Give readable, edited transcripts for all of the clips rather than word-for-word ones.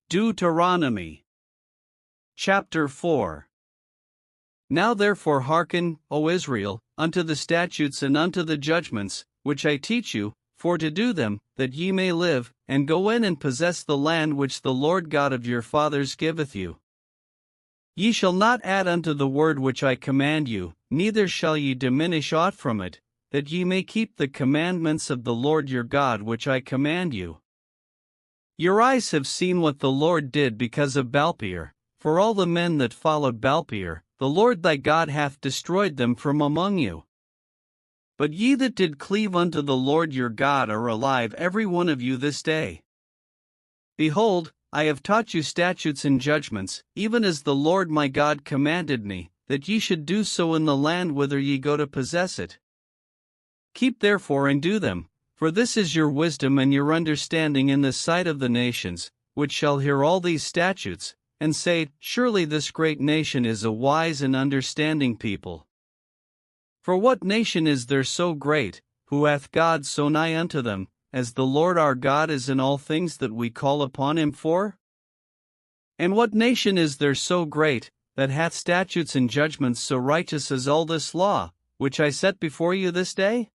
Deuteronomy Chapter 4 Now therefore hearken, O Israel, unto the statutes and unto the judgments, which I teach you, for to do them, that ye may live, and go in and possess the land which the Lord God of your fathers giveth you. Ye shall not add unto the word which I command you, neither shall ye diminish aught from it, that ye may keep the commandments of the Lord your God which I command you. Your eyes have seen what the Lord did because of Baalpeor, for all the men that followed Baalpeor, the Lord thy God hath destroyed them from among you. But ye that did cleave unto the Lord your God are alive every one of you this day. Behold, I have taught you statutes and judgments, even as the Lord my God commanded me, that ye should do so in the land whither ye go to possess it. Keep therefore and do them, for this is your wisdom and your understanding in the sight of the nations, which shall hear all these statutes, and say, Surely this great nation is a wise and understanding people. For what nation is there so great, who hath God so nigh unto them, as the Lord our God is in all things that we call upon him for? And what nation is there so great, that hath statutes and judgments so righteous as all this law, which I set before you this day?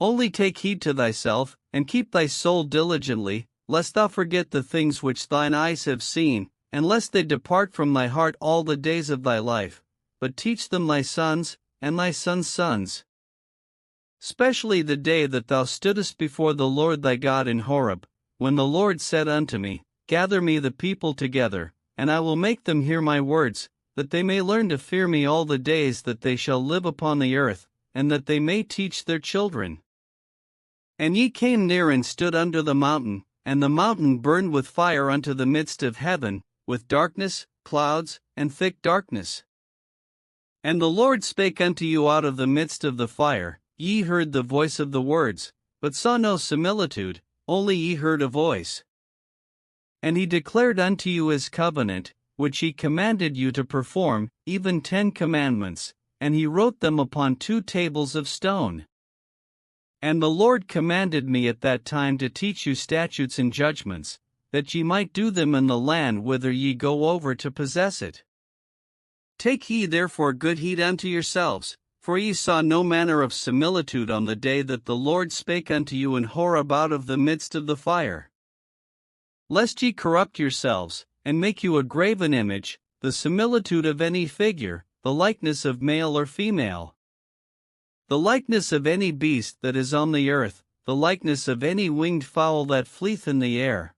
Only take heed to thyself, and keep thy soul diligently, lest thou forget the things which thine eyes have seen, and lest they depart from thy heart all the days of thy life, but teach them thy sons, and thy sons' sons. Specially the day that thou stoodest before the Lord thy God in Horeb, when the Lord said unto me, Gather me the people together, and I will make them hear my words, that they may learn to fear me all the days that they shall live upon the earth, and that they may teach their children. And ye came near and stood under the mountain, and the mountain burned with fire unto the midst of heaven, with darkness, clouds, and thick darkness. And the Lord spake unto you out of the midst of the fire. Ye heard the voice of the words, but saw no similitude, only ye heard a voice. And he declared unto you his covenant, which he commanded you to perform, even 10 commandments, and he wrote them upon 2 tables of stone. And the Lord commanded me at that time to teach you statutes and judgments, that ye might do them in the land whither ye go over to possess it. Take ye therefore good heed unto yourselves, for ye saw no manner of similitude on the day that the Lord spake unto you in Horeb out of the midst of the fire. Lest ye corrupt yourselves, and make you a graven image, the similitude of any figure, the likeness of male or female, the likeness of any beast that is on the earth, the likeness of any winged fowl that fleeth in the air,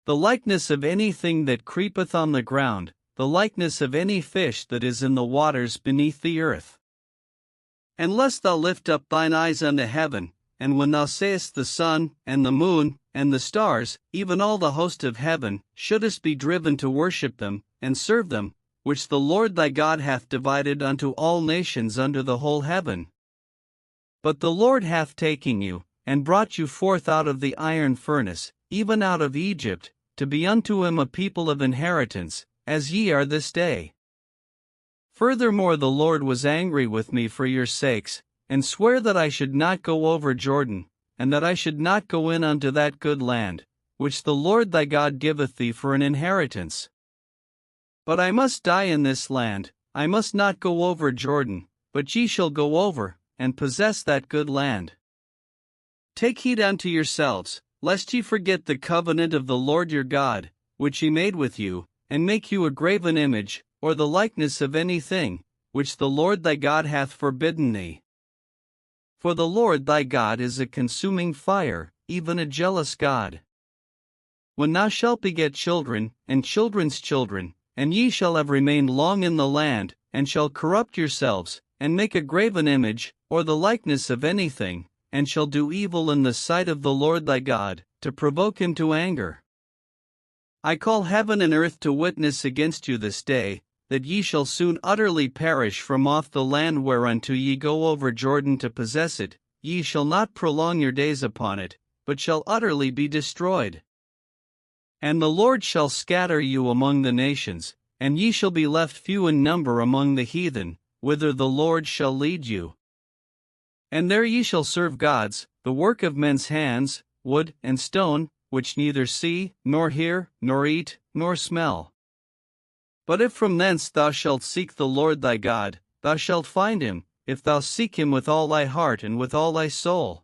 the likeness of anything that creepeth on the ground, the likeness of any fish that is in the waters beneath the earth. And lest thou lift up thine eyes unto heaven, and when thou sayest the sun, and the moon, and the stars, even all the host of heaven, shouldest be driven to worship them, and serve them, which the Lord thy God hath divided unto all nations under the whole heaven. But the Lord hath taken you, and brought you forth out of the iron furnace, even out of Egypt, to be unto him a people of inheritance, as ye are this day. Furthermore the Lord was angry with me for your sakes, and sware that I should not go over Jordan, and that I should not go in unto that good land, which the Lord thy God giveth thee for an inheritance. But I must die in this land, I must not go over Jordan, but ye shall go over, and possess that good land. Take heed unto yourselves, lest ye forget the covenant of the Lord your God, which he made with you, and make you a graven image, or the likeness of any thing, which the Lord thy God hath forbidden thee. For the Lord thy God is a consuming fire, even a jealous God. When thou shalt beget children, and children's children, and ye shall have remained long in the land, and shall corrupt yourselves, and make a graven image, or the likeness of anything, and shall do evil in the sight of the Lord thy God, to provoke him to anger. I call heaven and earth to witness against you this day, that ye shall soon utterly perish from off the land whereunto ye go over Jordan to possess it. Ye shall not prolong your days upon it, but shall utterly be destroyed. And the Lord shall scatter you among the nations, and ye shall be left few in number among the heathen, whither the Lord shall lead you. And there ye shall serve gods, the work of men's hands, wood and stone, which neither see, nor hear, nor eat, nor smell. But if from thence thou shalt seek the Lord thy God, thou shalt find him, if thou seek him with all thy heart and with all thy soul.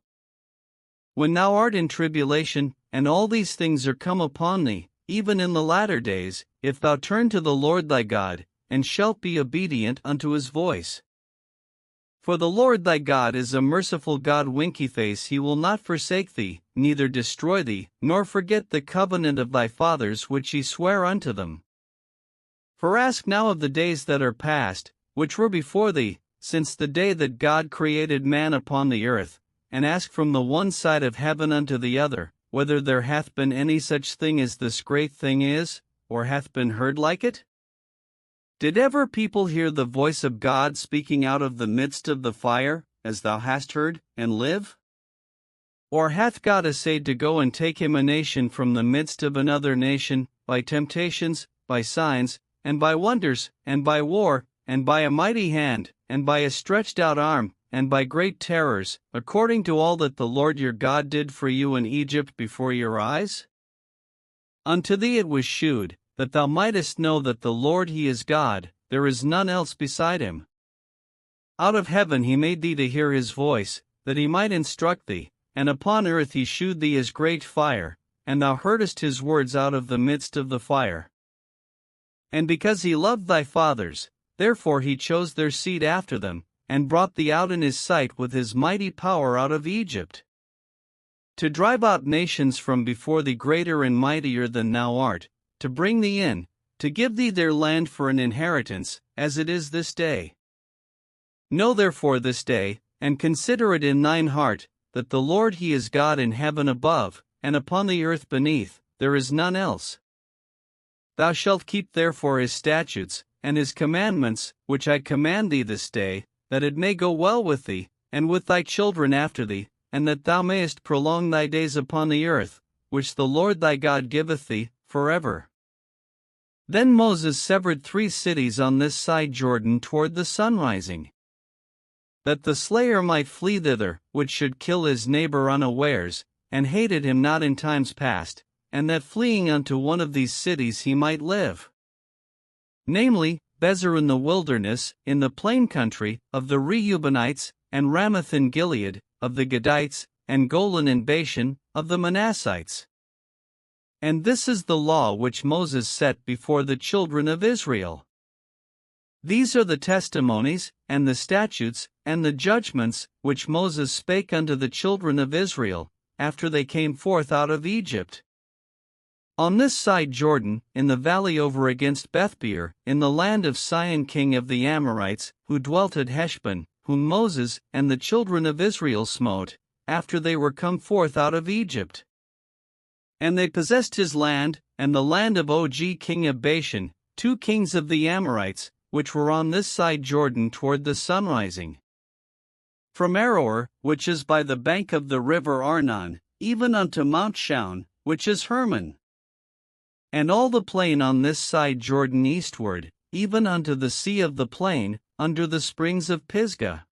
When thou art in tribulation, and all these things are come upon thee, even in the latter days, if thou turn to the Lord thy God, and shalt be obedient unto his voice. For the Lord thy God is a merciful God, winkyface, he will not forsake thee, neither destroy thee, nor forget the covenant of thy fathers which he sware unto them. For ask now of the days that are past, which were before thee, since the day that God created man upon the earth, and ask from the one side of heaven unto the other, whether there hath been any such thing as this great thing is, or hath been heard like it? Did ever people hear the voice of God speaking out of the midst of the fire, as thou hast heard, and live? Or hath God essayed to go and take him a nation from the midst of another nation, by temptations, by signs, and by wonders, and by war, and by a mighty hand, and by a stretched out arm, and by great terrors, according to all that the Lord your God did for you in Egypt before your eyes? Unto thee it was shewed, that thou mightest know that the Lord he is God, there is none else beside him. Out of heaven he made thee to hear his voice, that he might instruct thee, and upon earth he shewed thee his great fire, and thou heardest his words out of the midst of the fire. And because he loved thy fathers, therefore he chose their seed after them, and brought thee out in his sight with his mighty power out of Egypt, to drive out nations from before thee greater and mightier than thou art, to bring thee in, to give thee their land for an inheritance, as it is this day. Know therefore this day, and consider it in thine heart, that the Lord he is God in heaven above, and upon the earth beneath, there is none else. Thou shalt keep therefore his statutes, and his commandments, which I command thee this day, that it may go well with thee, and with thy children after thee, and that thou mayest prolong thy days upon the earth, which the Lord thy God giveth thee, forever. Then Moses severed 3 cities on this side Jordan toward the sunrising, that the slayer might flee thither, which should kill his neighbor unawares, and hated him not in times past, and that fleeing unto one of these cities he might live. Namely, Bezer in the wilderness, in the plain country, of the Reubenites, and Ramoth in Gilead, of the Gadites, and Golan in Bashan, of the Manassites. And this is the law which Moses set before the children of Israel. These are the testimonies, and the statutes, and the judgments, which Moses spake unto the children of Israel, after they came forth out of Egypt. On this side Jordan, in the valley over against Bethpeor, in the land of Sihon king of the Amorites, who dwelt at Heshbon, whom Moses and the children of Israel smote, after they were come forth out of Egypt. And they possessed his land, and the land of Og king of Bashan, 2 kings of the Amorites, which were on this side Jordan toward the sunrising. From Aroer, which is by the bank of the river Arnon, even unto Mount Shaun, which is Hermon. And all the plain on this side Jordan eastward, even unto the sea of the plain, under the springs of Pisgah.